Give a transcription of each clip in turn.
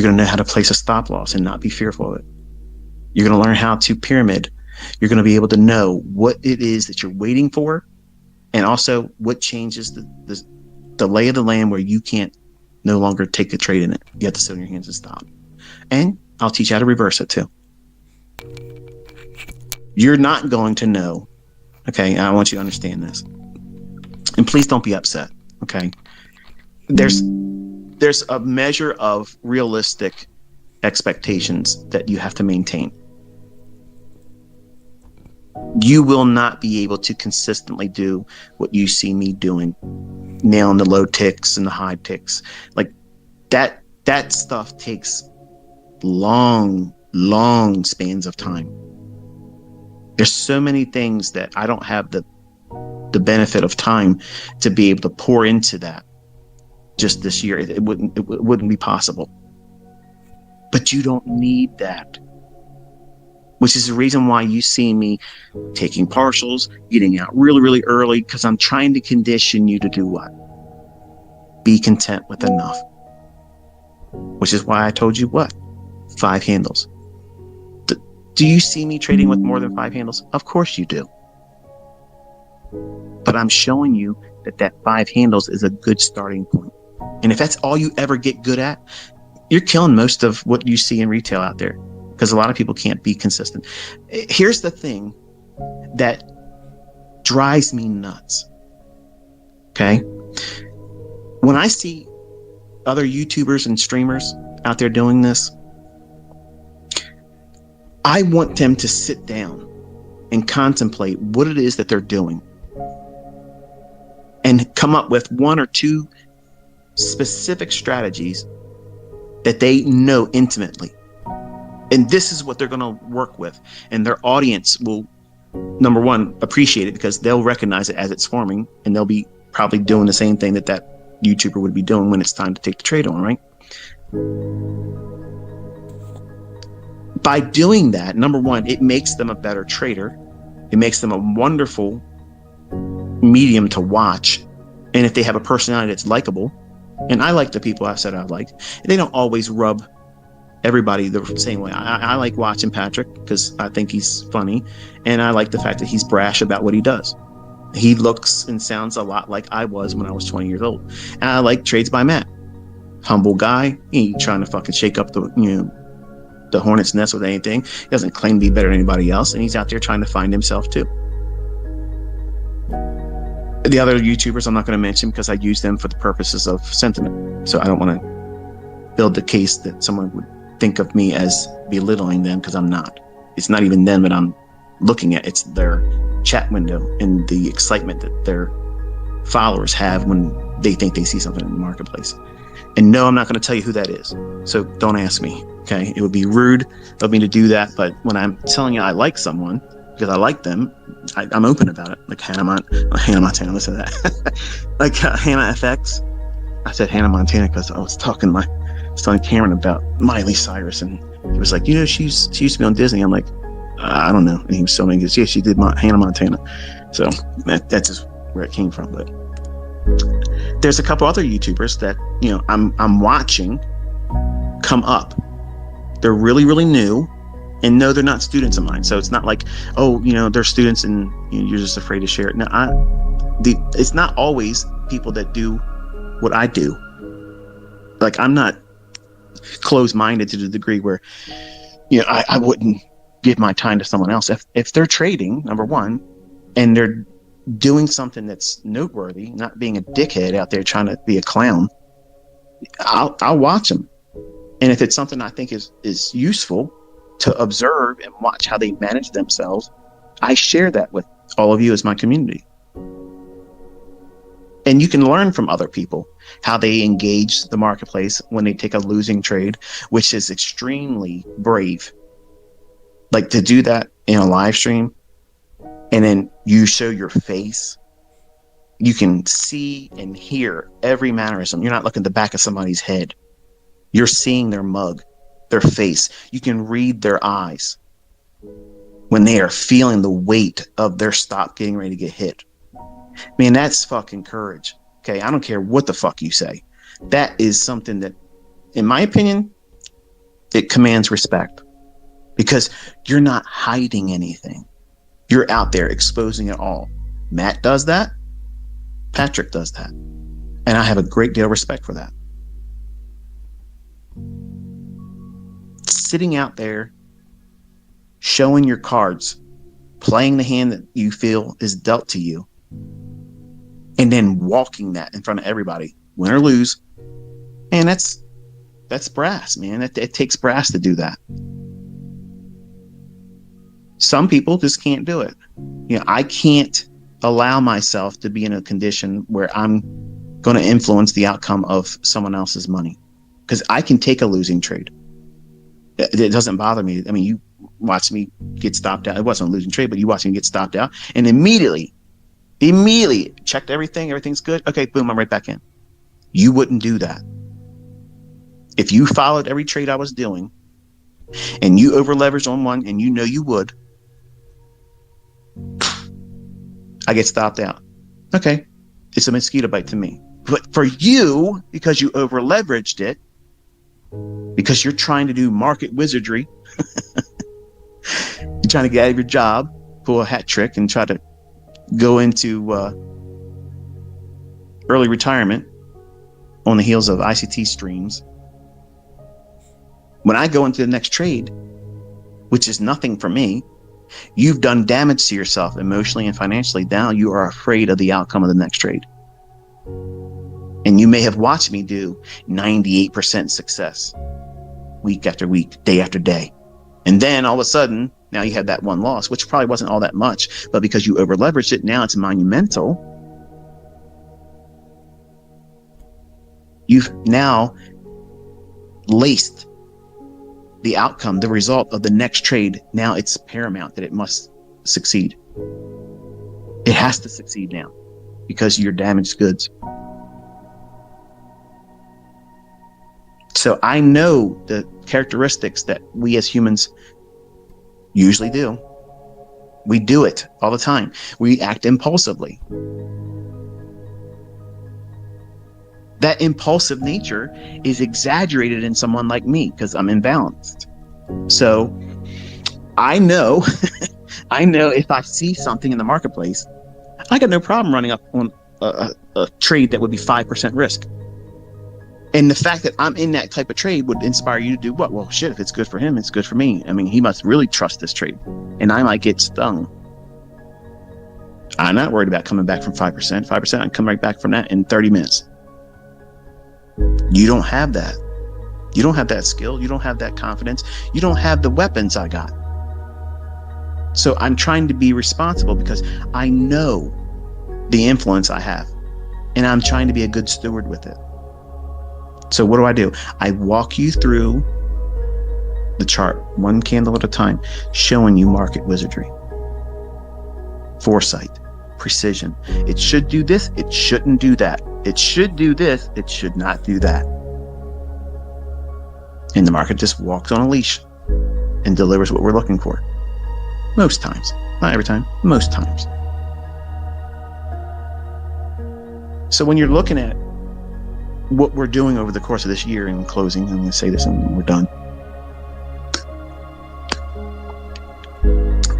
You're going to know how to place a stop loss and not be fearful of it. You're going to learn how to pyramid. You're going to be able to know what it is that you're waiting for, and also what changes the lay of the land where you can't no longer take a trade in it. You have to sit on your hands and stop. And I'll teach you how to reverse it too. You're not going to know. Okay, I want you to understand this. And please don't be upset. Okay. There's a measure of realistic expectations that you have to maintain. You will not be able to consistently do what you see me doing, nailing the low ticks and the high ticks. Like that stuff takes long spans of time. There's so many things that I don't have the benefit of time to be able to pour into that just this year. It wouldn't be possible. But you don't need that, which is the reason why you see me taking partials, getting out really early, because I'm trying to condition you to do what? Be content with enough. Which is why I told you what? 5 handles. Do you see me trading with more than 5 handles? Of course you do. But I'm showing you that 5 handles is a good starting point. And if that's all you ever get good at, you're killing most of what you see in retail out there, because a lot of people can't be consistent. Here's the thing that drives me nuts. Okay? When I see other YouTubers and streamers out there doing this, I want them to sit down and contemplate what it is that they're doing and come up with 1 or 2 specific strategies that they know intimately. And this is what they're going to work with. And their audience will, number one, appreciate it because they'll recognize it as it's forming, and they'll be probably doing the same thing that YouTuber would be doing when it's time to take the trade on, right? By doing that, number one, it makes them a better trader. It makes them a wonderful medium to watch. And if they have a personality that's likable, and I like the people I said I like, they don't always rub everybody the same way. I like watching Patrick because I think he's funny, and I like the fact that he's brash about what he does. He looks and sounds a lot like I was when I was 20 years old. And I like Trades by Matt. Humble guy. He ain't trying to fucking shake up the hornet's nest with anything. He doesn't claim to be better than anybody else, and he's out there trying to find himself too. The other YouTubers I'm not going to mention because I use them for the purposes of sentiment. So I don't want to build the case that someone would think of me as belittling them, because I'm not. It's not even them that I'm looking at. It's their chat window and the excitement that their followers have when they think they see something in the marketplace. And no, I'm not going to tell you who that is. So don't ask me. Okay. It would be rude of me to do that. But when I'm telling you I like someone because I like them, I'm open about it. Like Hannah Montana, listen to that. Like Hannah FX. I said Hannah Montana because I was telling Cameron about Miley Cyrus, and he was like, she used to be on Disney. I'm like, I don't know. And he was so angry. Yeah, she did Hannah Montana. So that's just where it came from. But there's a couple other YouTubers that I'm watching come up. They're really new, and no, they're not students of mine. So it's not like, they're students and you're just afraid to share it. No, it's not always people that do what I do. Like, I'm not closed-minded to the degree where I wouldn't give my time to someone else if they're trading, number one, and they're doing something that's noteworthy, not being a dickhead out there trying to be a clown. I'll watch them, and if it's something I think is useful to observe and watch how they manage themselves, I share that with all of you as my community. And you can learn from other people how they engage the marketplace when they take a losing trade, which is extremely brave. Like, to do that in a live stream and then you show your face, you can see and hear every mannerism. You're not looking at the back of somebody's head. You're seeing their mug, their face. You can read their eyes when they are feeling the weight of their stop getting ready to get hit. Man, that's fucking courage. Okay, I don't care what the fuck you say. That is something that, in my opinion, It commands respect because you're not hiding anything. You're out there exposing it all. Matt does that. Patrick does that. And I have a great deal of respect for that. Sitting out there, showing your cards, playing the hand that you feel is dealt to you, and then walking that in front of everybody, win or lose. And that's brass, man. It takes brass to do that. Some people just can't do it. I can't allow myself to be in a condition where I'm going to influence the outcome of someone else's money, because I can take a losing trade. It doesn't bother me. I mean, you watch me get stopped out. It wasn't a losing trade, but you watch me get stopped out, and immediately checked everything. Everything's good. Okay, boom, I'm right back in. You wouldn't do that. If you followed every trade I was doing and you over leveraged on one, and you would, I get stopped out. Okay, it's a mosquito bite to me. But for you, because you over leveraged it, because you're trying to do market wizardry, you're trying to get out of your job, pull a hat trick, and try to go into early retirement on the heels of ICT streams. When I go into the next trade, which is nothing for me, you've done damage to yourself emotionally and financially. Now you are afraid of the outcome of the next trade. And you may have watched me do 98% success week after week, day after day. And then all of a sudden, now you have that one loss, which probably wasn't all that much, but because you over leveraged it, now it's monumental. You've now laced the outcome, the result of the next trade. Now it's paramount that it must succeed. It has to succeed now because you're damaged goods. So I know the characteristics that we as humans usually do. We do it all the time. We act impulsively. That impulsive nature is exaggerated in someone like me because I'm imbalanced. So I know, if I see something in the marketplace, I got no problem running up on a trade that would be 5% risk. And the fact that I'm in that type of trade would inspire you to do what? Well, shit, if it's good for him, it's good for me. I mean, he must really trust this trade. And I might get stung. I'm not worried about coming back from 5%. 5%, I can come right back from that in 30 minutes. You don't have that. You don't have that skill. You don't have that confidence. You don't have the weapons I got. So I'm trying to be responsible because I know the influence I have. And I'm trying to be a good steward with it. So what do? I walk you through the chart, one candle at a time, showing you market wizardry, foresight, precision. It should do this. It shouldn't do that. It should do this. It should not do that. And the market just walks on a leash and delivers what we're looking for. Most times. Not every time. Most times. So when you're looking at what we're doing over the course of this year, in closing, I'm going to say this and we're done.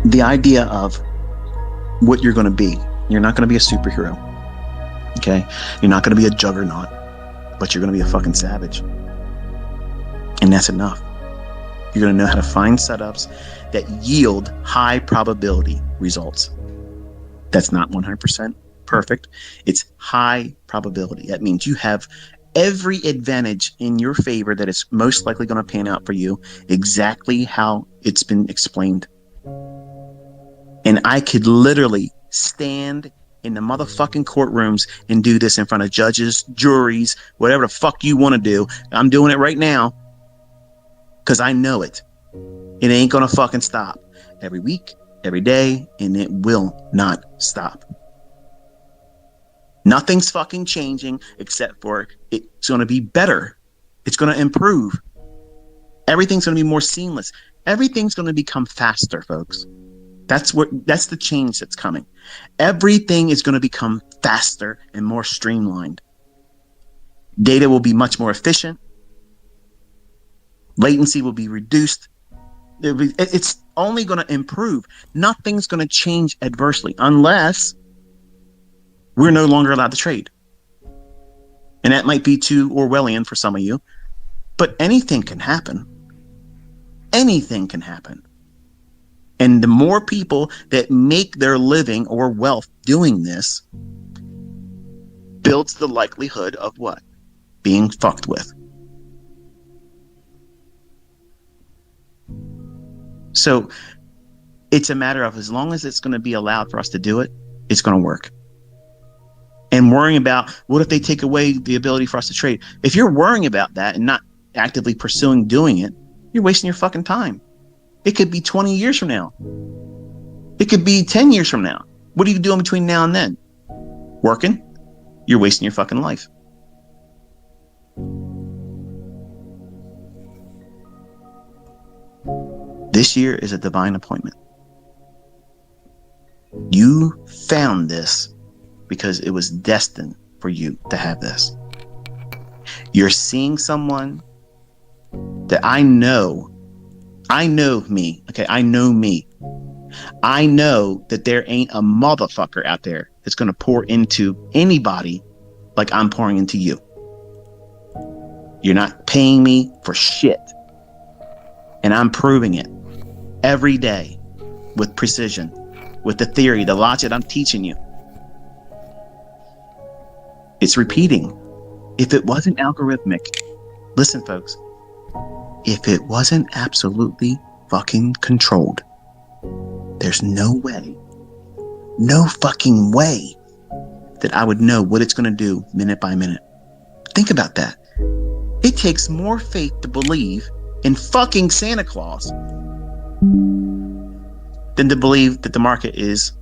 The idea of what you're going to be. You're not going to be a superhero. Okay? You're not going to be a juggernaut, but you're going to be a fucking savage. And that's enough. You're going to know how to find setups that yield high probability results. That's not 100% perfect. It's high probability. That means you have every advantage in your favor that is most likely going to pan out for you exactly how it's been explained. And I could literally stand in the motherfucking courtrooms and do this in front of judges, juries, whatever the fuck you want to do. I'm doing it right now because I know it. It ain't going to fucking stop. Every week, every day, and it will not stop. Nothing's fucking changing except for it's going to be better. It's going to improve. Everything's going to be more seamless. Everything's going to become faster, folks. That's the change that's coming. Everything is going to become faster and more streamlined. Data will be much more efficient. Latency will be reduced. It's only going to improve. Nothing's going to change adversely unless we're no longer allowed to trade. And that might be too Orwellian for some of you, but anything can happen. Anything can happen. And the more people that make their living or wealth doing this builds the likelihood of what? Being fucked with. So it's a matter of, as long as it's going to be allowed for us to do it, it's going to work. And worrying about, what if they take away the ability for us to trade? If you're worrying about that and not actively pursuing doing it, you're wasting your fucking time. It could be 20 years from now. It could be 10 years from now. What are you doing between now and then? Working? You're wasting your fucking life. This year is a divine appointment. You found this because it was destined for you to have this. You're seeing someone that I know me. Okay, I know me. I know that there ain't a motherfucker out there that's going to pour into anybody like I'm pouring into you. You're not paying me for shit. And I'm proving it every day with precision, with the theory, the logic I'm teaching you. It's repeating. If it wasn't algorithmic, listen, folks, if it wasn't absolutely fucking controlled, there's no way, no fucking way that I would know what it's going to do minute by minute. Think about that. It takes more faith to believe in fucking Santa Claus than to believe that the market is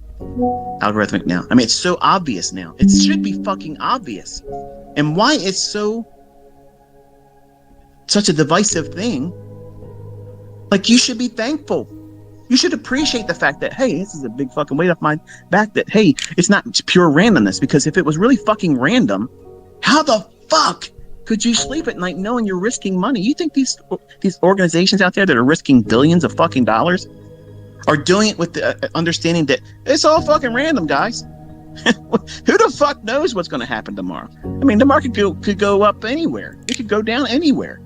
algorithmic now. I mean, it's so obvious now. It should be fucking obvious. And why it's such a divisive thing, like, you should be thankful. You should appreciate the fact that, hey, this is a big fucking weight off my back, that, hey, it's not pure randomness. Because if it was really fucking random, how the fuck could you sleep at night knowing you're risking money? You think these organizations out there that are risking billions of fucking dollars are doing it with the understanding that it's all fucking random, guys? Who the fuck knows what's going to happen tomorrow? I mean, the market could go up anywhere. It could go down anywhere.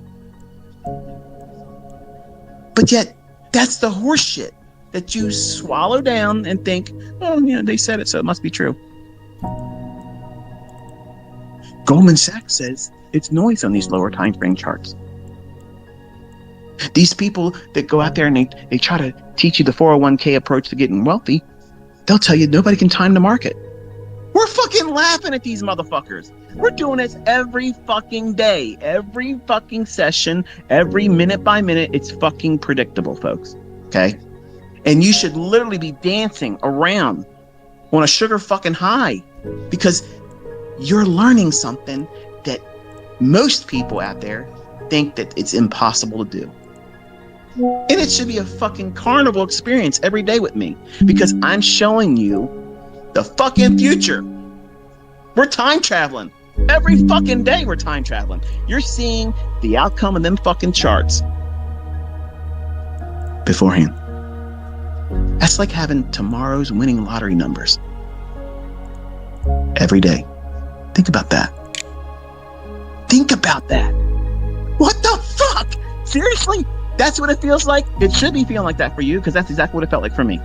But yet, that's the horse shit that you swallow down and think, oh, they said it, so it must be true. Goldman Sachs says it's noise on these lower time frame charts. These people that go out there and they try to teach you the 401k approach to getting wealthy, they'll tell you nobody can time the market. We're fucking laughing at these motherfuckers. We're doing this every fucking day, every fucking session, every minute by minute. It's fucking predictable, folks. Okay? And you should literally be dancing around on a sugar fucking high, because you're learning something that most people out there think that it's impossible to do. And it should be a fucking carnival experience every day with me, because I'm showing you the fucking future. We're time traveling. Every fucking day we're time traveling. You're seeing the outcome of them fucking charts beforehand. That's like having tomorrow's winning lottery numbers every day. Think about that. Think about that. What the fuck? Seriously? That's what it feels like? It should be feeling like that for you, because that's exactly what it felt like for me.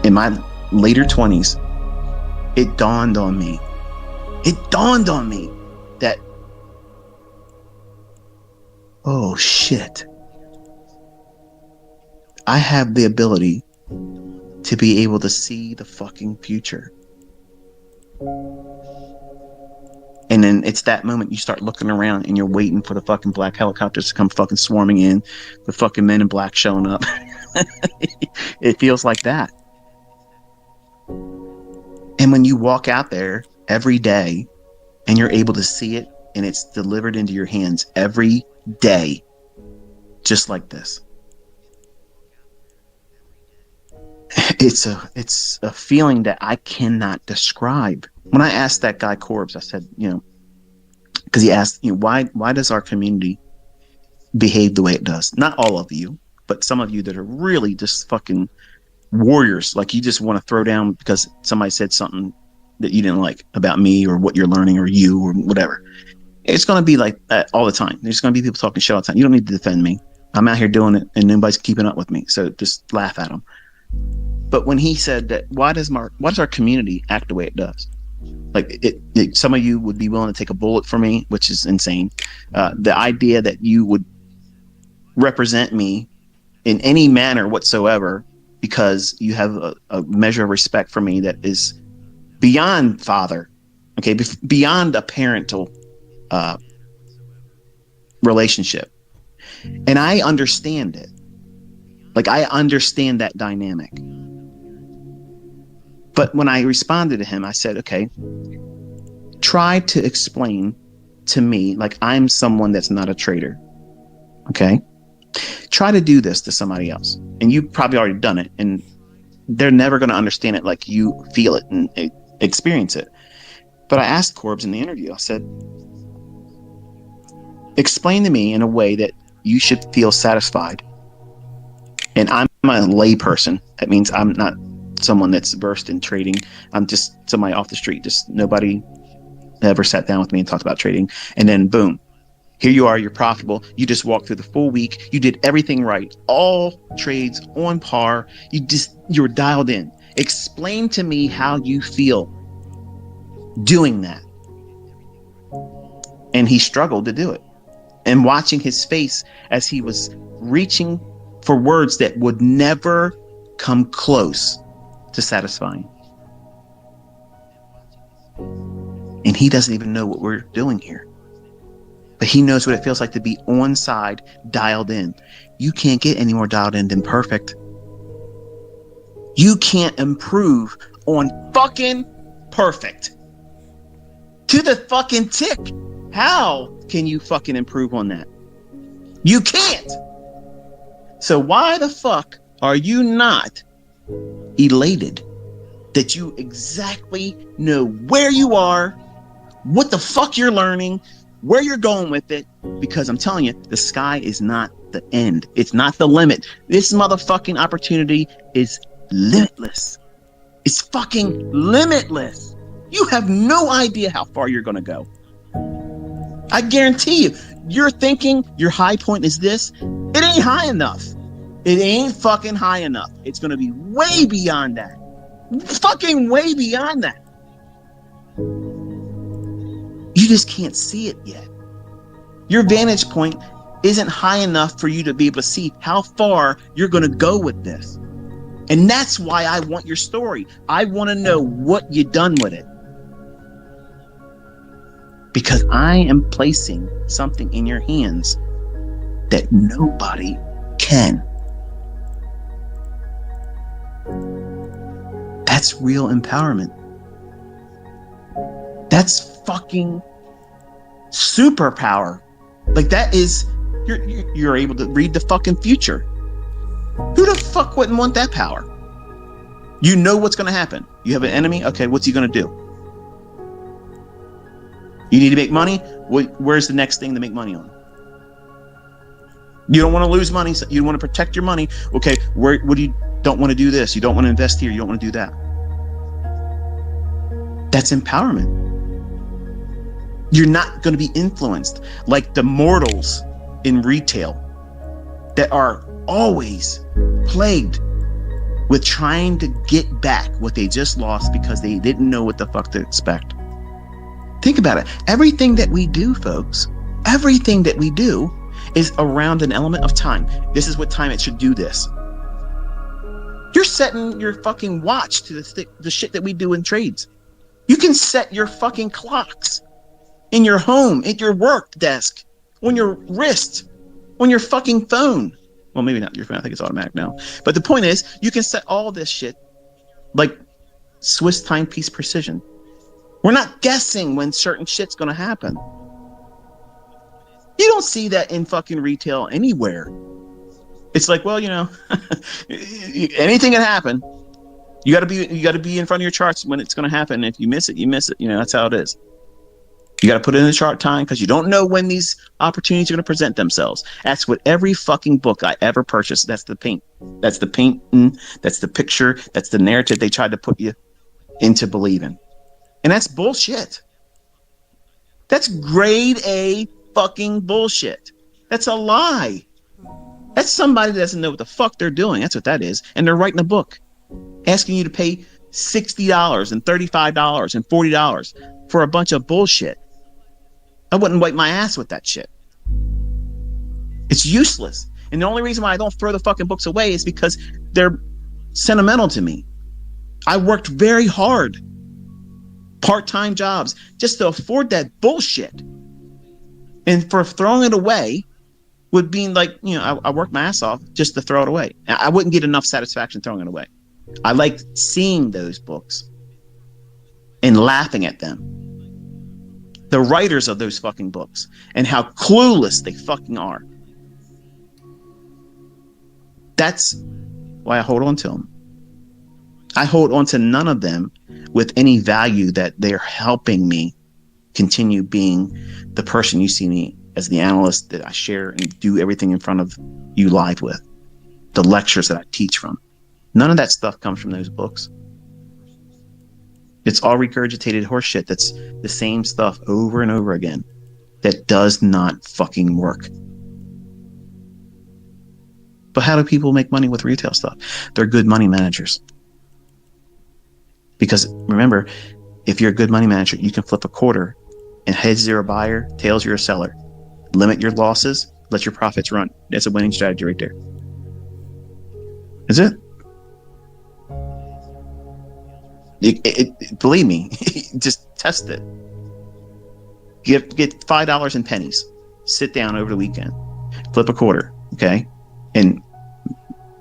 In my later 20s, it dawned on me that, oh shit, I have the ability to be able to see the fucking future. And then it's that moment you start looking around and you're waiting for the fucking black helicopters to come fucking swarming in, the fucking men in black showing up. It feels like that. And when you walk out there every day and you're able to see it and it's delivered into your hands every day, just like this, it's a feeling that I cannot describe. When I asked that guy Corbs, I said, because he asked, why does our community behave the way it does? Not all of you, but some of you that are really just fucking warriors. Like, you just want to throw down because somebody said something that you didn't like about me or what you're learning or you or whatever. It's going to be like that all the time. There's going to be people talking shit all the time. You don't need to defend me. I'm out here doing it and nobody's keeping up with me. So just laugh at them. But when he said that, why does our community act the way it does? Like, some of you would be willing to take a bullet for me, which is insane. The idea that you would represent me in any manner whatsoever because you have a measure of respect for me that is beyond father, okay, beyond a parental relationship. And I understand it. Like, I understand that dynamic. But when I responded to him, I said, okay, try to explain to me, like, I'm someone that's not a traitor. Okay. Try to do this to somebody else. And you've probably already done it. And they're never going to understand it like you feel it and experience it. But I asked Corbs in the interview, I said, explain to me in a way that you should feel satisfied. And I'm a lay person. That means I'm not someone that's versed in trading. I'm just somebody off the street. Just nobody ever sat down with me and talked about trading. And then boom, here you are, you're profitable. You just walked through the full week. You did everything right. All trades on par. You were dialed in. Explain to me how you feel doing that. And he struggled to do it. And watching his face as he was reaching for words that would never come close to satisfying. And he doesn't even know what we're doing here. But he knows what it feels like to be on side, dialed in. You can't get any more dialed in than perfect. You can't improve on fucking perfect. To the fucking tick. How can you fucking improve on that? You can't. So why the fuck are you not elated that you exactly know where you are, what the fuck you're learning, where you're going with it? Because I'm telling you, the sky is not the end. It's not the limit. This motherfucking opportunity is limitless. It's fucking limitless. You have no idea how far you're going to go. I guarantee you, you're thinking your high point is this. It ain't high enough. It ain't fucking high enough. It's going to be way beyond that. Fucking way beyond that. You just can't see it yet. Your vantage point isn't high enough for you to be able to see how far you're going to go with this. And that's why I want your story. I want to know what you done with it. Because I am placing something in your hands that nobody can. That's real empowerment. That's fucking superpower. Like, that is, you're able to read the fucking future. Who the fuck wouldn't want that power? You know what's going to happen. You have an enemy. Okay, what's he going to do? You need to make money. Where's the next thing to make money on? You don't want to lose money. So you want to protect your money. Okay, what do you don't want to do this? You don't want to invest here. You don't want to do that. That's empowerment. You're not going to be influenced like the mortals in retail that are always plagued with trying to get back what they just lost because they didn't know what the fuck to expect. Think about it. Everything that we do, folks, everything that we do is around an element of time. This is what time it should do this. You're setting your fucking watch to the shit that we do in trades. You can set your fucking clocks in your home, at your work desk, on your wrist, on your fucking phone. Well, maybe not your phone. I think it's automatic now. But the point is, you can set all this shit like Swiss timepiece precision. We're not guessing when certain shit's going to happen. You don't see that in fucking retail anywhere. It's like, well, anything can happen. You got to be in front of your charts when it's going to happen. If you miss it, you miss it. That's how it is. You got to put it in the chart time because you don't know when these opportunities are going to present themselves. That's what every fucking book I ever purchased. That's the paint. That's the painting. That's the picture. That's the narrative they tried to put you into believing. And that's bullshit. That's grade A fucking bullshit. That's a lie. That's somebody that doesn't know what the fuck they're doing. That's what that is. And they're writing a book asking you to pay $60 and $35 and $40 for a bunch of bullshit. I wouldn't wipe my ass with that shit. It's useless. And the only reason why I don't throw the fucking books away is because they're sentimental to me. I worked very hard, part-time jobs, just to afford that bullshit. And for throwing it away would be like, I worked my ass off just to throw it away. I wouldn't get enough satisfaction throwing it away. I liked seeing those books and laughing at them. The writers of those fucking books and how clueless they fucking are. That's why I hold on to them. I hold on to none of them with any value that they're helping me continue being the person you see me as, the analyst that I share and do everything in front of you live with, the lectures that I teach from. None of that stuff comes from those books. It's all regurgitated horseshit. That's the same stuff over and over again. That does not fucking work. But how do people make money with retail stuff? They're good money managers. Because remember, if you're a good money manager, you can flip a quarter and heads you're a buyer, tails you're a seller. Limit your losses, let your profits run. That's a winning strategy right there. Is it? Believe me, just test it. Get $5 in pennies. Sit down over the weekend. Flip a quarter, okay? And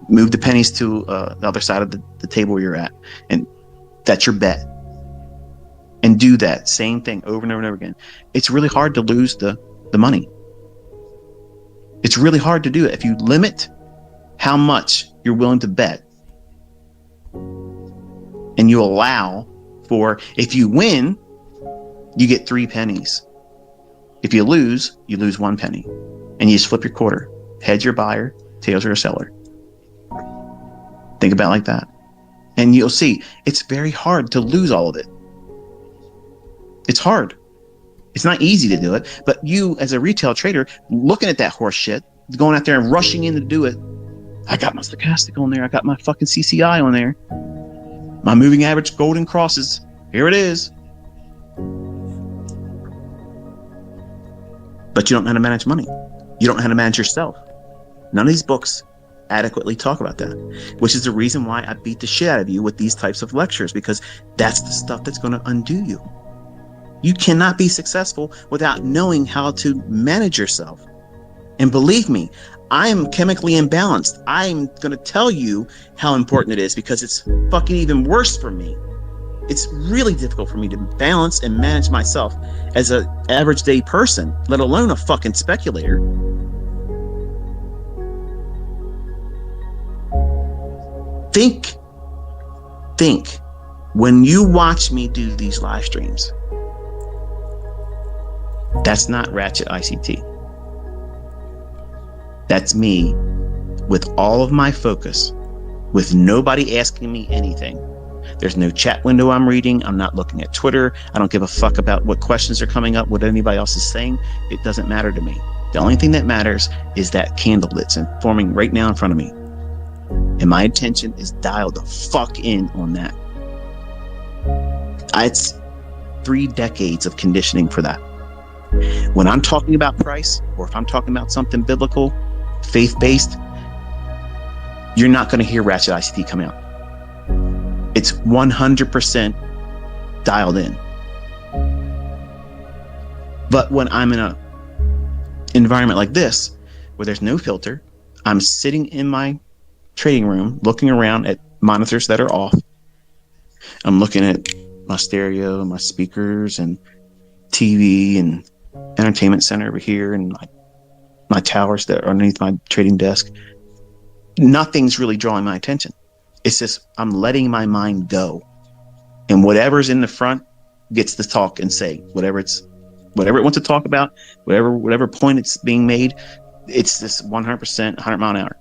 move the pennies to the other side of the table where you're at. And that's your bet. And do that same thing over and over and over again. It's really hard to lose the money. It's really hard to do it. If you limit how much you're willing to bet, and you allow for, if you win, you get 3 pennies. If you lose 1 penny. And you just flip your quarter. Heads your buyer, tails your seller. Think about it like that. And you'll see, it's very hard to lose all of it. It's hard. It's not easy to do it. But you, as a retail trader, looking at that horse shit, going out there and rushing in to do it. I got my stochastic on there. I got my fucking CCI on there. My moving average golden crosses. Here it is. But you don't know how to manage money. You don't know how to manage yourself. None of these books adequately talk about that, which is the reason why I beat the shit out of you with these types of lectures, because that's the stuff that's going to undo you. You cannot be successful without knowing how to manage yourself. And believe me, I'm chemically imbalanced. I'm going to tell you how important it is, because it's fucking even worse for me. It's really difficult for me to balance and manage myself as an average day person, let alone a fucking speculator. Think when you watch me do these live streams, that's not Ratchet ICT. That's me with all of my focus, with nobody asking me anything. There's no chat window I'm reading. I'm not looking at Twitter. I don't give a fuck about what questions are coming up, what anybody else is saying. It doesn't matter to me. The only thing that matters is that candle that's forming right now in front of me. And my attention is dialed the fuck in on that. It's 3 decades of conditioning for that. When I'm talking about price, or if I'm talking about something biblical, faith-based, you're not going to hear Ratchet ICT come out. It's 100% dialed in. But when I'm in an environment like this, where there's no filter, I'm sitting in my trading room, looking around at monitors that are off. I'm looking at my stereo and my speakers and TV and entertainment center over here and my towers that are underneath my trading desk. Nothing's really drawing my attention. It's just I'm letting my mind go, and whatever's in the front gets to talk and say whatever it's Whatever it wants to talk about, whatever point it's being made, it's this 100%, 100 mile an hour.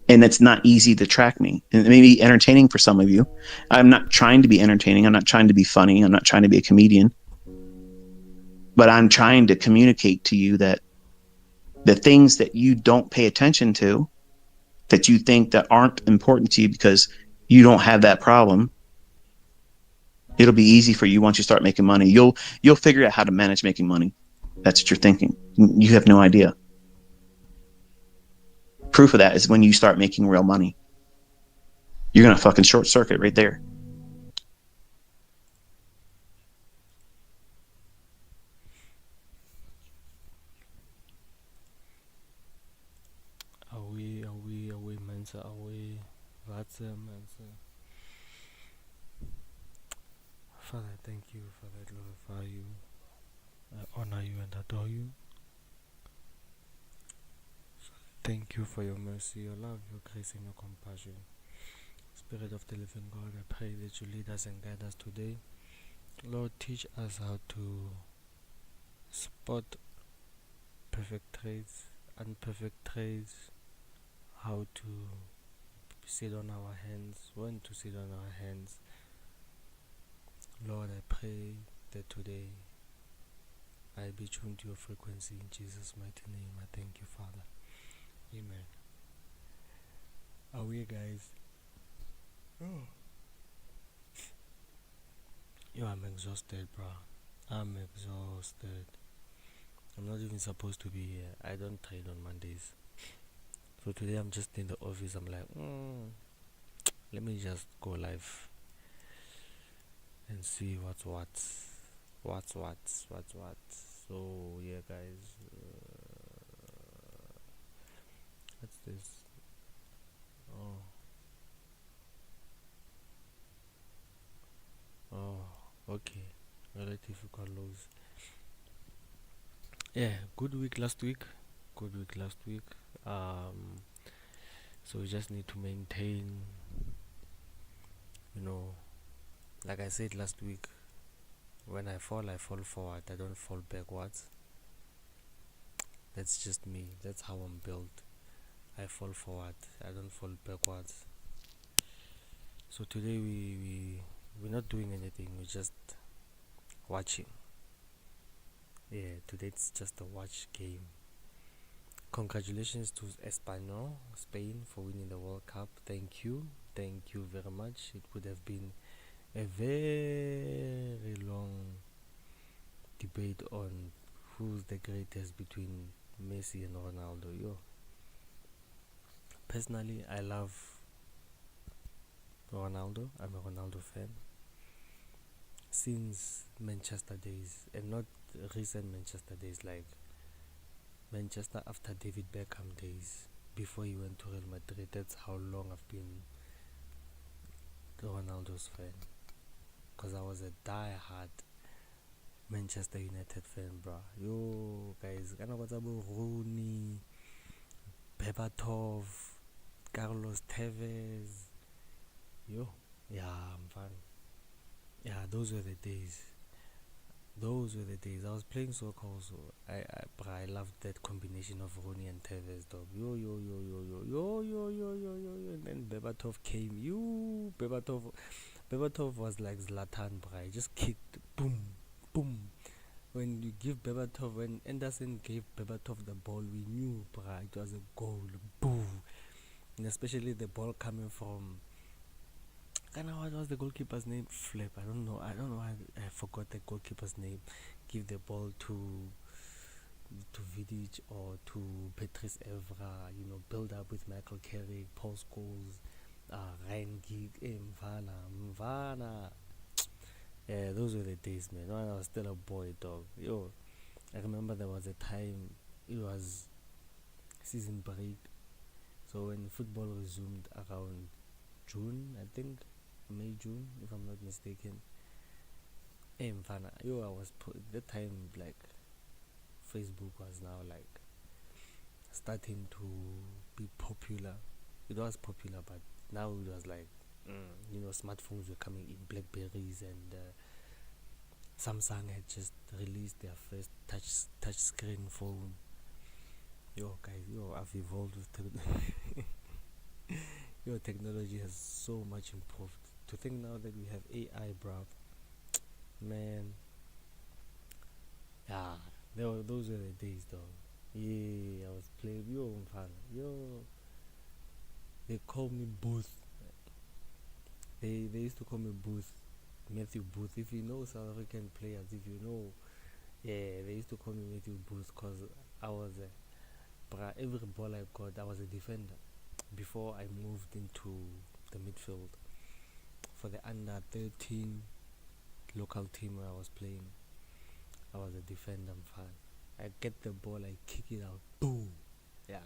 And it's not easy to track me. And it may be entertaining for some of you. I'm not trying to be entertaining. I'm not trying to be funny. I'm not trying to be a comedian. But I'm trying to communicate to you that the things that you don't pay attention to, that you think that aren't important to you because you don't have that problem, it'll be easy for you once you start making money. You'll figure out how to manage making money. That's what you're thinking. You have no idea. Proof of that is when you start making real money. You're gonna fucking short circuit right there. Away, Mensa, away. That's Mensa. Father, thank you, Father, I glorify you. I honor you and adore you. Thank you for your mercy, your love, your grace, and your compassion. Spirit of the living God, I pray that you lead us and guide us today. Lord, teach us how to spot perfect traits, imperfect traits, how to sit on our hands, when to sit on our hands. Lord, I pray that today I be tuned to your frequency in Jesus' mighty name. I thank you, Father. Amen. Are we, guys? Oh. Yo, I'm exhausted, bro. I'm exhausted. I'm not even supposed to be here. I don't trade on Mondays. So today I'm just in the office. I'm like, let me just go live and see what's what. So yeah, guys. What's this? Okay. Relative Carlos. Yeah, good week last week. So we just need to maintain, like I said last week, when I fall forward. I don't fall backwards. That's just me. That's how I'm built. I fall forward. I don't fall backwards. So today we're not doing anything. We're just watching. Yeah, today it's just a watch game. Congratulations to Spain, for winning the World Cup. Thank you very much. It would have been a very long debate on who's the greatest between Messi and Ronaldo. Personally, I love Ronaldo. I'm a Ronaldo fan since Manchester days, and not recent Manchester days, like Manchester after David Beckham days, before he went to Real Madrid. That's how long I've been Ronaldo's fan, because I was a die-hard Manchester United fan, bro. Yo, guys, Rooney, Berbatov, Carlos Tevez. I'm fun. Yeah, those were the days. I was playing soccer also. I loved that combination of Rooney and Tevez, dog. And then Berbatov came. Berbatov was like Zlatan, bro. He just kicked, boom, boom. When Anderson gave Berbatov the ball, we knew, bro, it was a goal, boom. And especially the ball coming from, what was the goalkeeper's name? Flip. I don't know. I forgot the goalkeeper's name. Give the ball to Vidic or to Patrice Evra. Build up with Michael Carrick, Paul Scholes, Ryan Gigg, Mvana. Yeah, those were the days, man. When I was still a boy, dog. I remember there was a time it was season break. So when football resumed around June, I think. May, June, if I'm not mistaken. I was that time, like, Facebook was now like starting to be popular. It was popular, but now it was like, smartphones were coming in, Blackberries and Samsung had just released their first touch screen phone. Yo, guys, I've evolved with technology has so much improved. To think now that we have AI, bro, man. Yeah, those were the days, though. Yeah, I was playing. They call me Booth. They used to call me Booth, Matthew Booth. If you know South African players, if you know, yeah, they used to call me Matthew Booth because I was every ball I got, I was a defender. Before I moved into the midfield for the under 13 local team where I was playing, I was a defender. I get the ball, I kick it out, boom, yeah.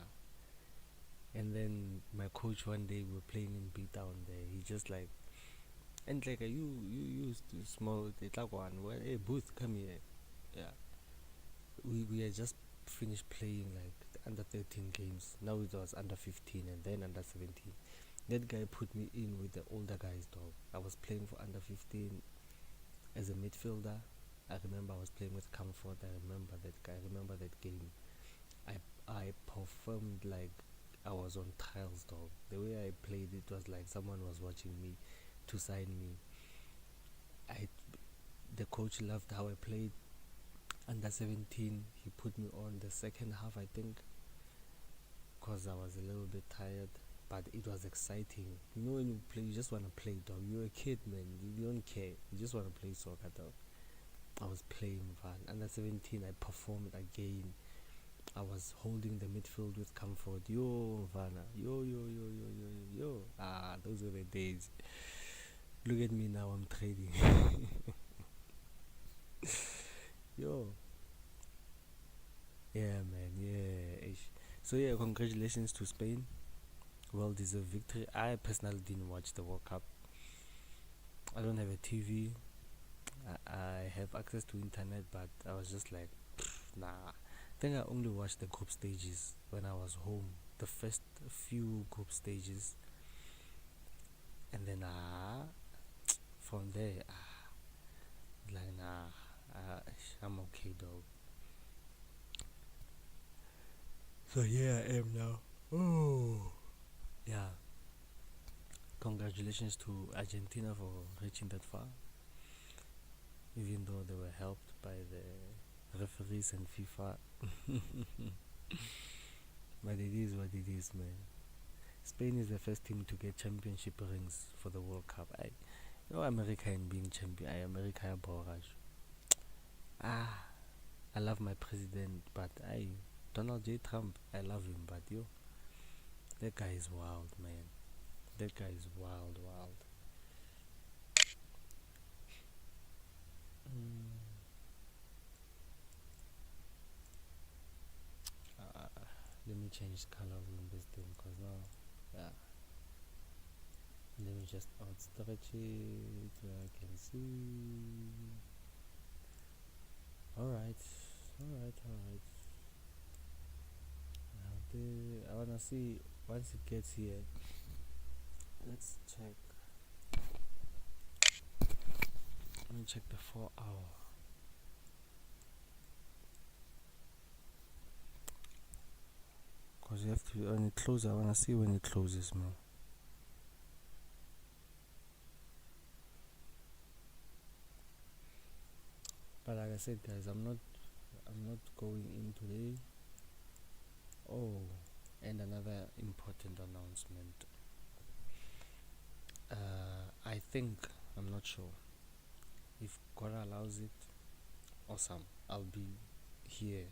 And then my coach one day we were playing in B Town there. He just like, and like you used to small it's like one. Well, hey Booth, come here. Yeah, we had just finished playing like the under 13 games. Now it was under 15 and then under 17. That guy put me in with the older guys, dog. I was playing for under 15 as a midfielder. I remember I was playing with Comfort. I remember that guy. I remember that game. I performed like I was on trials, dog. The way I played, it was like someone was watching me to sign me. The coach loved how I played. Under 17, he put me on the second half, I think, because I was a little bit tired. But it was exciting. You know, when you play, you just want to play, dog. You're a kid, man. You don't care. You just want to play soccer, dog. I was playing, man. Under 17, I performed again. I was holding the midfield with Comfort. Yo, Vanna. Yo. Those were the days. Look at me now, I'm trading. Yo. Yeah, man. Yeah. So, yeah, congratulations to Spain. Well-deserved victory. I personally didn't watch the World Cup. I don't have a TV. I have access to internet, but I was just like, nah. I think I only watched the group stages when I was home. The first few group stages. And then, from there, like, nah, I'm okay, dog. So here I am now. Oh, yeah. Congratulations to Argentina for reaching that far. Even though they were helped by the referees and FIFA. But it is what it is, man. Spain is the first team to get championship rings for the World Cup. America and being champion. America borage. I love my president, but Donald J. Trump, I love him, but that guy is wild, man. That guy is wild. Let me change colors on this thing, cause now, yeah. Let me just outstretch it where I can see. Alright. I wanna see once it gets here. Let's check. Let me check the 4 hour. Cause you have to when it closes. I wanna see when it closes, man. But like I said, guys, I'm not going in today. Oh, and another important announcement. I think, I'm not sure, if God allows it, awesome, I'll be here,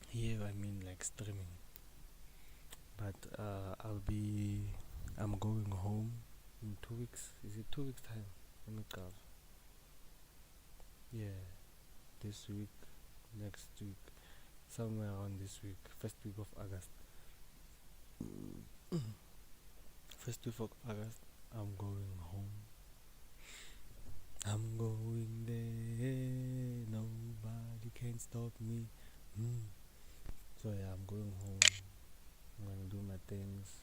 here I mean like streaming, but I'm going home in 2 weeks. Is it 2 weeks time? Let me count. Yeah, this week, next week, somewhere around this week, first week of August. First week of August, I'm going home. I'm going there, nobody can stop me. So yeah, I'm going home. I'm gonna do my things,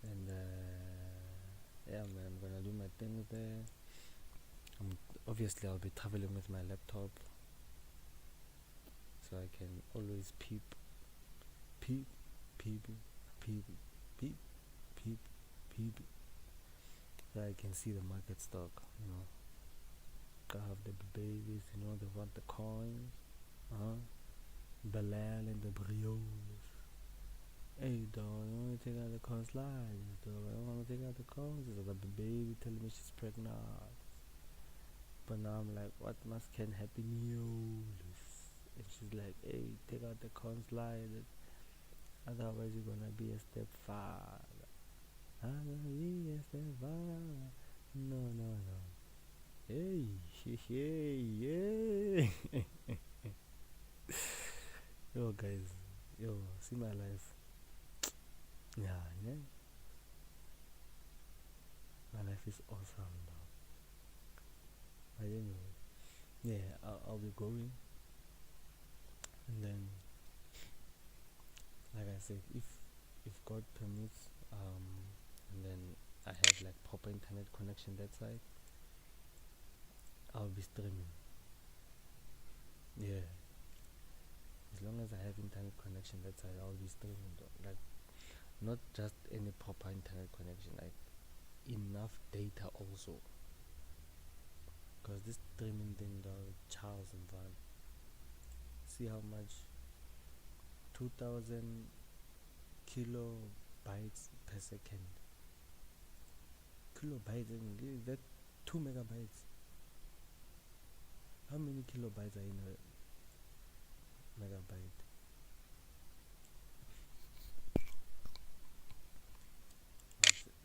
and Yeah, man, I'm gonna do my things there. Obviously I'll be traveling with my laptop, so I can always peep, peep, peep, peep, peep, peep, peep. So I can see the market stock. Have the babies. They want the coins. Belal and the brioche. Hey dog, you wanna take out the coins live? Dog, I wanna take out the coins. I got the baby telling me she's pregnant. But now I'm like, what must can happen you? And she's like, hey, take out the coins live. Otherwise you're gonna be a stepfather. I'm gonna be a stepfather. No. Hey, hey. Yo, guys. Yo, see my life. Yeah. My life is awesome, though. But anyway, yeah, I'll be going. And then, like I said, if God permits, and then I have like proper internet connection that side, I'll be streaming. Yeah. As long as I have internet connection that side, I'll be streaming, though. Like, not just any proper internet connection, like enough data also. Because this streaming thing, the Charles and Van, see how much 2000 kilobytes per second. Kilobytes, is that 2 megabytes? How many kilobytes are in a megabyte?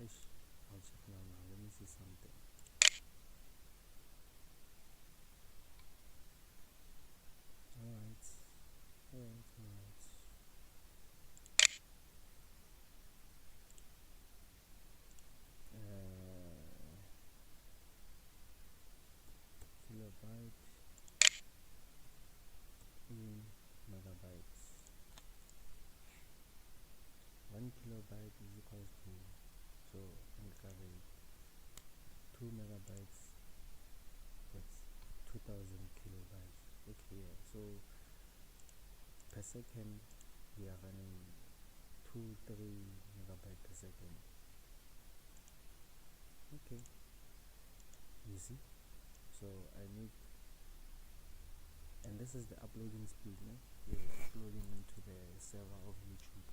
I'll check now. Let me see something. Alright. Kilobyte in megabytes. 1 kilobyte is equals to, so I'm covering 2 megabytes, that's 2000 kilobytes. Okay, yeah, so per second we are running 2-3 megabytes per second. Okay, easy. So I need, and this is the uploading speed, no? We're uploading into the server of YouTube.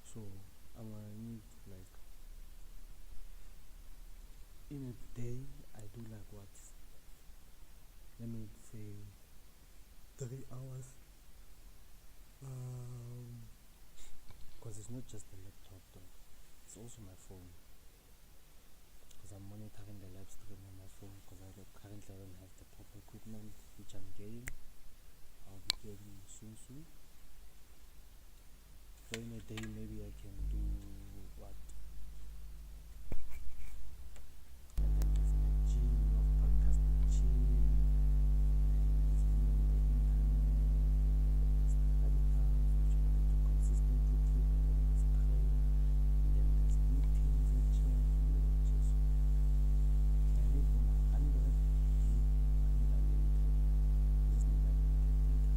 So I'm gonna need, like, in a day I do like what, let me say 3 hours, because it's not just the laptop though, it's also my phone, because I'm monitoring the live stream on my phone, because currently I don't have the proper equipment, which I'm getting. I'll be getting soon. So in a day maybe I can do what, and then there's the gym of podcasting gym, and then there's me on the internet, and then there's the radicals which I need to consistently keep, and then there's prayer, and then there's meetings at church. Just I need from 100 gig, I need unlimited. I just need unlimited data.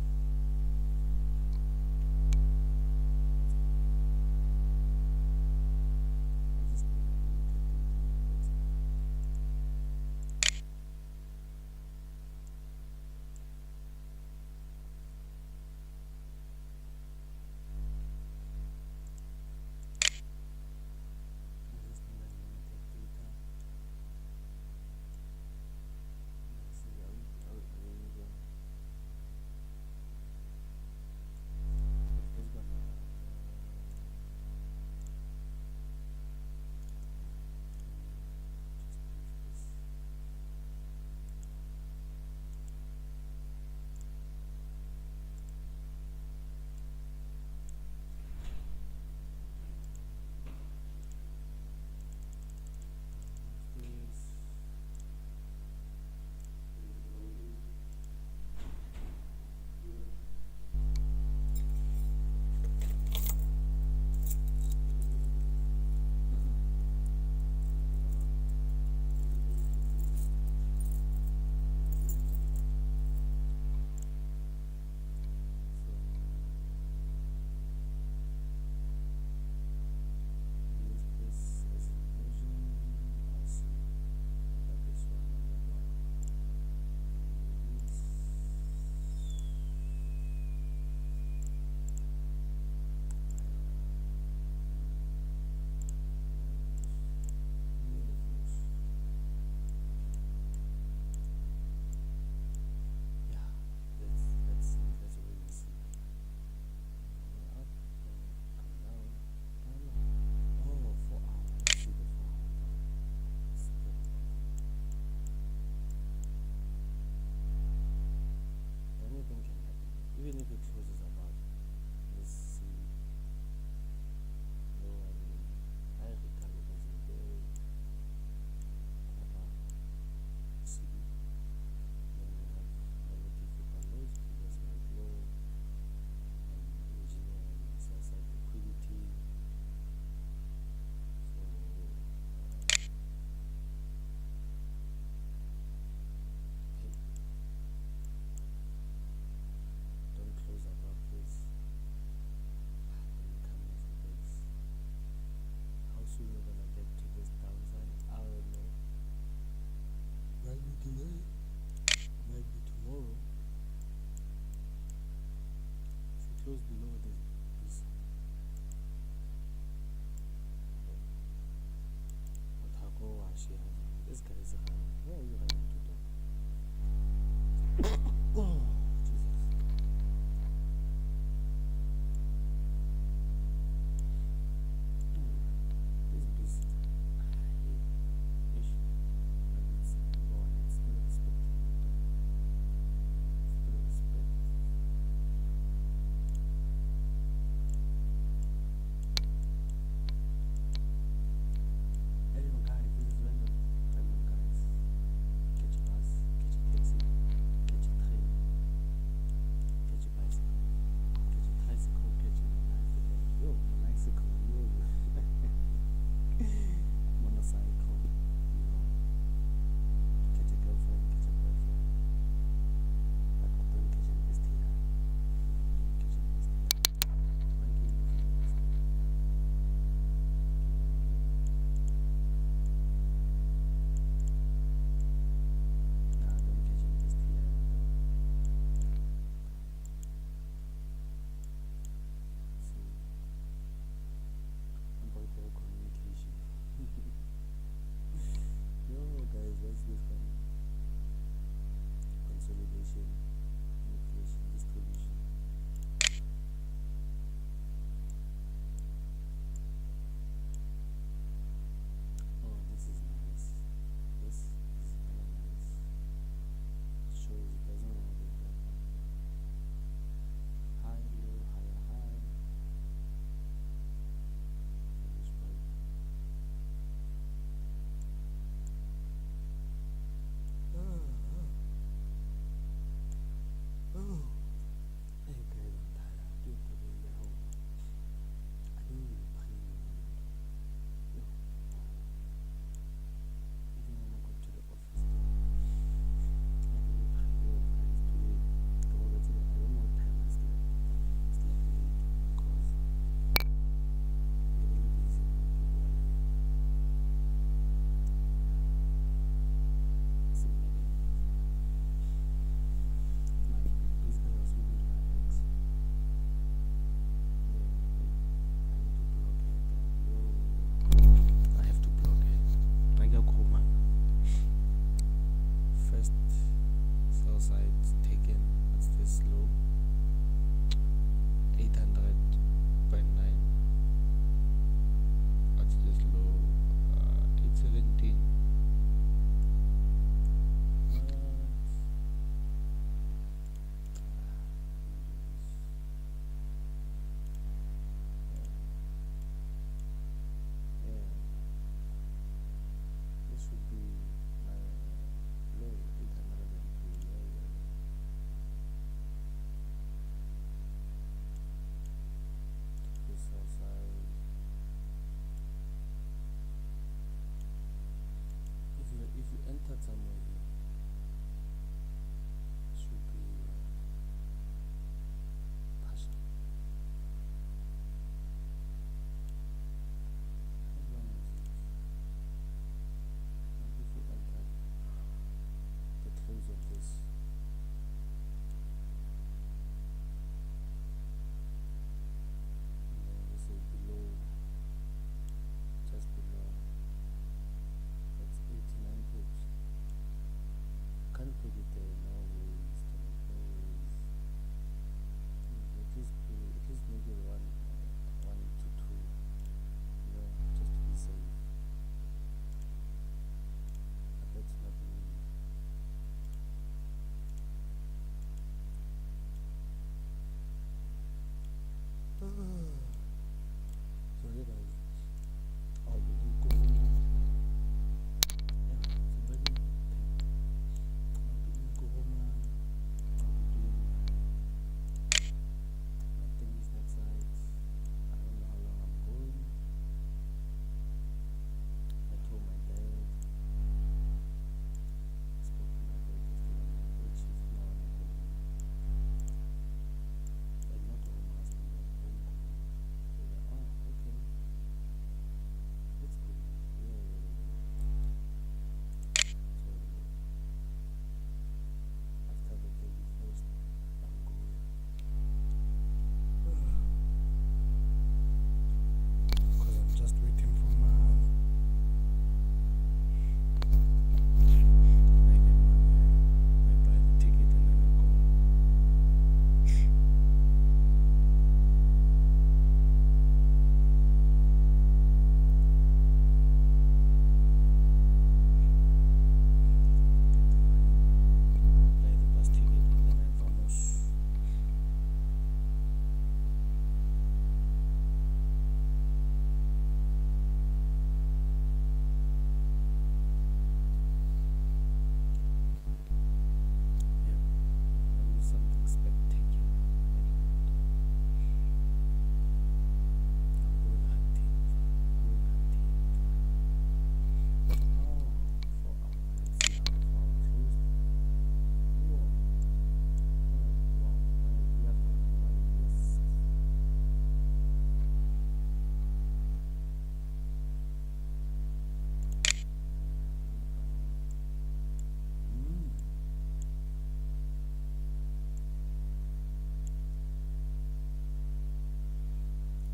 put it there. No worries, dog. No worries. At least make it one to two. Just to be safe. But that's not me. So yeah, guys, I'll be in Corona. Yeah, it's already 10. I'll be in Corona. I'll be doing my things that side. I don't know how long I'm going. I told my dad. Spoke to my dad yesterday. I'm like, oh, chief, now I wanna go home. Like, not home husband, but home Corona. They're like, oh, okay. Let's go. Yeah. So after the 31st, I'm going. Because I'm just waiting for my I get money. I buy the ticket and then I go. Buy the bus ticket and then I vamos. Yeah, I want to do something spectacular. I'm going hunting. Going hunting. Oh, 4 hours. Let's see how far we closed. Wow. Wow. Yes.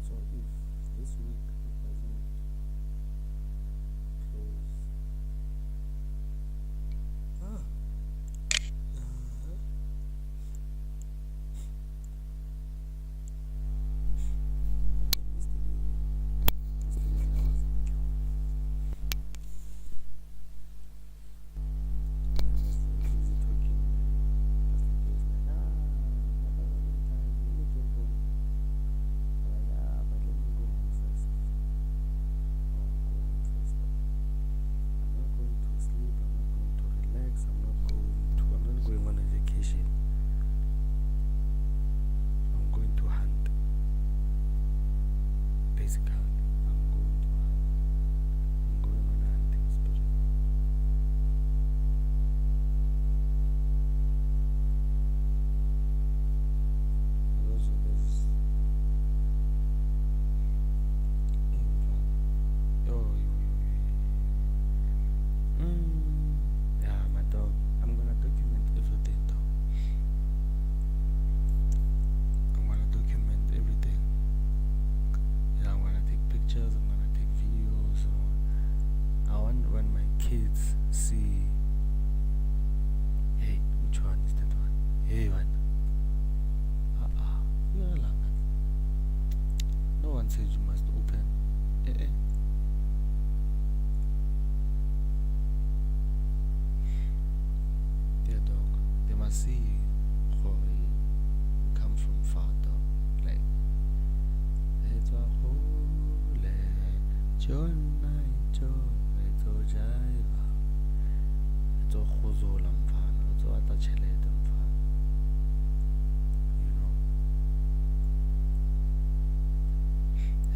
So if this week it doesn't close, and then yesterday when I was in Kyoto, I was busy talking. Pastor K was like, another Valentine, you need to go. I'm like, yeah, but let me go home first. Oh, go home first. I'm not going to sleep. I'm not going to relax. I'm not going on a vacation. I'm going to hunt. Basically, I'm going to hunt. I'm going on a hunting spree. Also, there's yeah, my dog. I'm gonna document everything, though. I'm gonna document everything. Yeah, I'm gonna take pictures. I'm gonna take videos. I want when my kids see, hey, which one is that one? Hey, one. You're like, no one says you must open. Yeah, dog. They must see how you come from far, dog. Like, it's a whole John night, it's a jiva. It's a hozola mfana. It's a atachelete mfana. You know.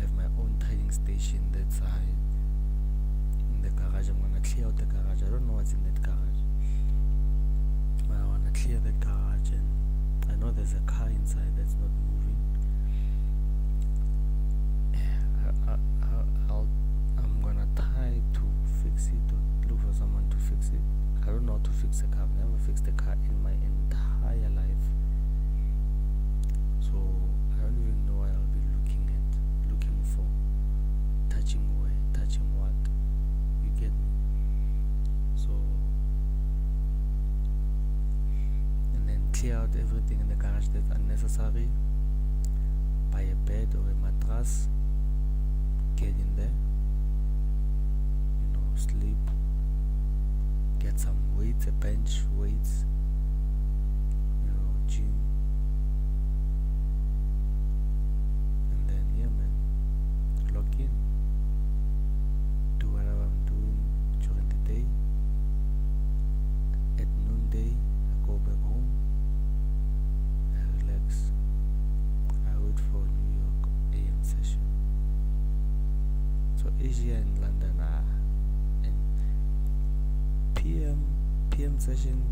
Have my own trading station that side. In the garage, I'm gonna clear out the garage. I don't know what's in that garage. I wanna clear the garage, and I know there's a car inside that's not moving. I'm gonna try to fix it or look for someone to fix it. I don't know how to fix a car. I've never fixed a car in my entire life. So I don't even know what I'll be looking for. Touching where, touching what. You get me? So clear out everything in the garage that's unnecessary, buy a bed or a mattress, get in there, sleep, get some weights, a bench, weights, gym, and then yeah man, log in, do whatever I'm doing during the day. At noonday I go back home, I relax, I wait for New York AM session. So Asia and London are, and PM session,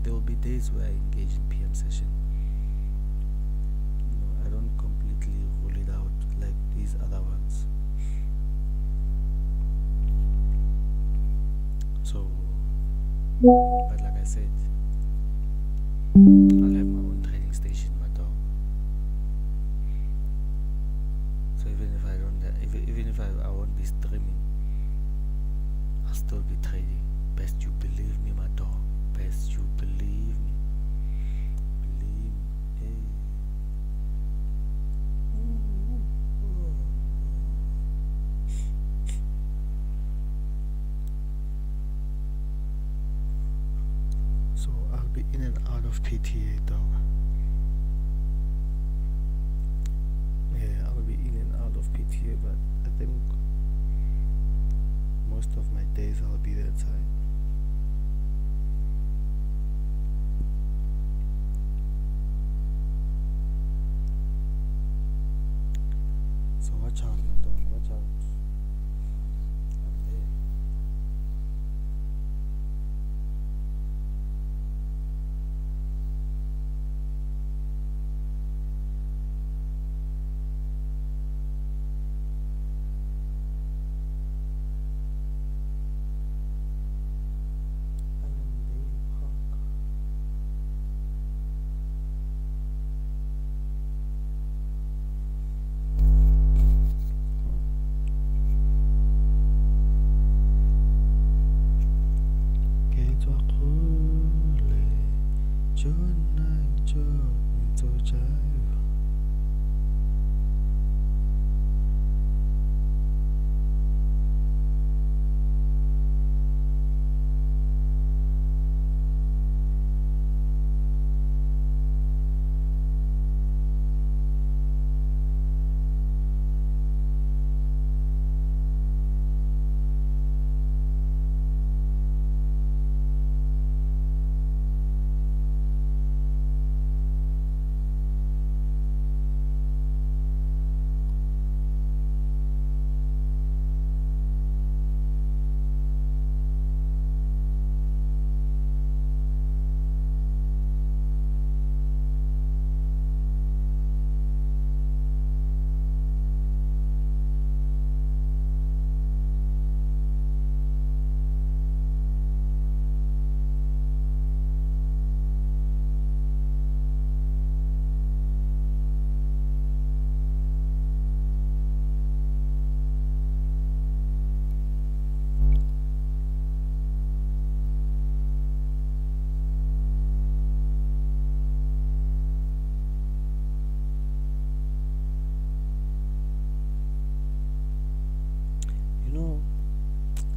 there will be days where I engage in PM session. I don't completely rule it out like these other ones. So, but like I said, I'll have my own trading station, my dog. So even if I don't, even if I won't be streaming, I'll still be trading. Best you believe me, my dog. Best you believe me. Believe me. Hey. So I'll be in and out of PTA, dog. Yeah, I'll be in and out of PTA, but I think most of my days I'll be that side. So watch out, my dog, watch out. I'm there.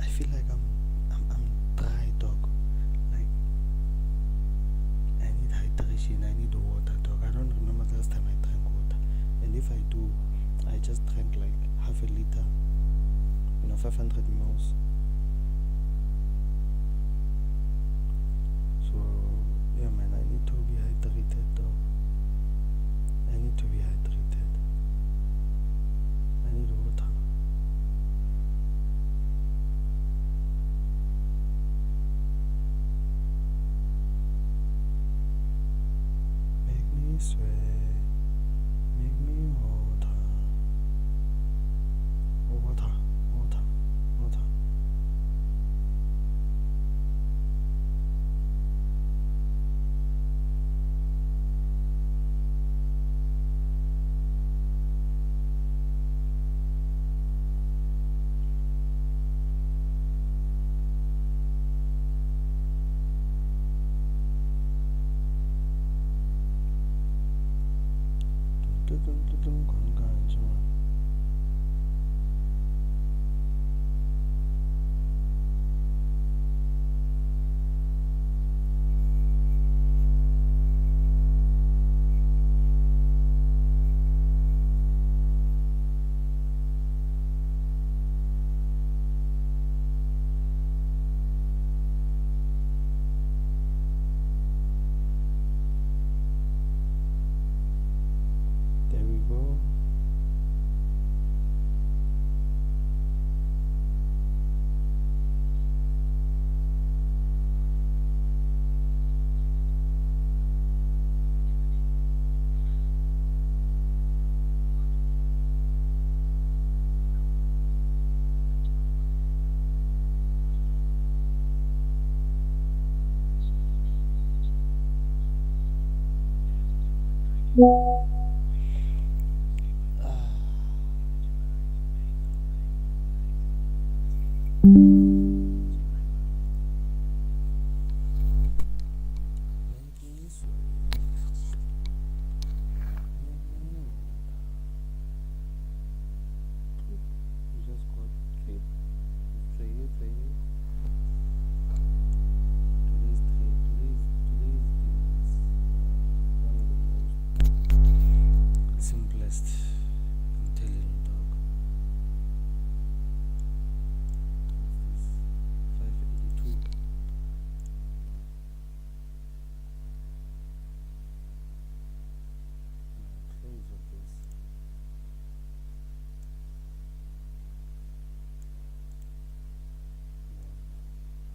I feel like I'm dry, dog. Like I need hydration, I need water, dog. I don't remember the last time I drank water, and if I do, I just drank like half a liter, 500 mils. So yeah man, I need to be hydrated, dog. I need to be hydrated. I need water. Make me sweat, make me water. Water, water, water. Maybe so. You just got trip. Today's trip. Today's is one of the most simplest. I'm telling you, dog. What's this? 582. Close of this.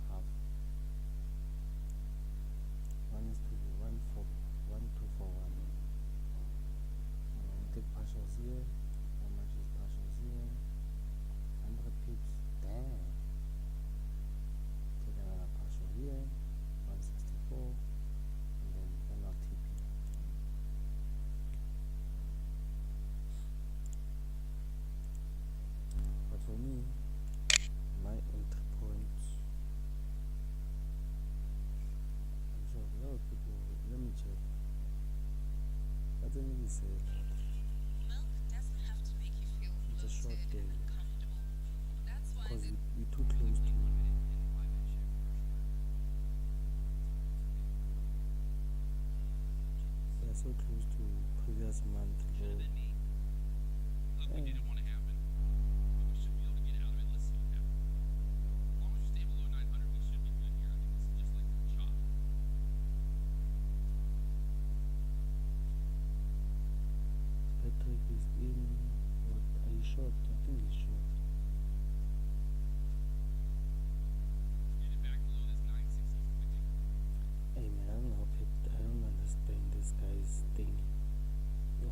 Half. 1 2 4 1. Take partials here. How much is partials here? 100 pips. Damn. Take another partial here. 164. And then I'll TP. But for me, my entry point, I'm sure a lot of people, let me check. I don't really say that. It's a short day. Because we're too close to. We are so close to previous month low. Hey. Patrick is in. What, are you short? I think he's short. Hey man, I don't know I don't understand this guy's thing. Yo.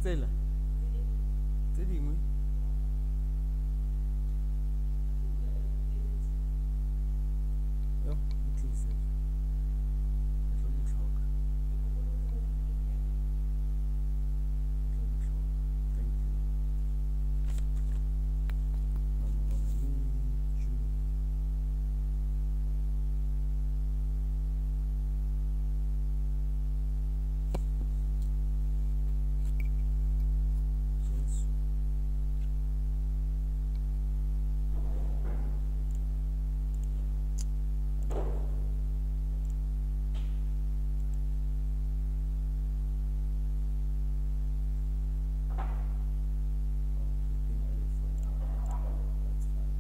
Tsela. Tse dingwe. Yo, e tlise. Ke tlo di tlhoka. Thank you. I'm gonna need you. Yes. Oh, he's being ready for an hour. That's fine.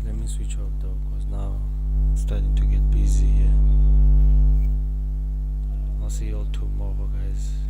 Let me switch off though, cause now it's starting to get busy here. I'll see you all tomorrow, guys.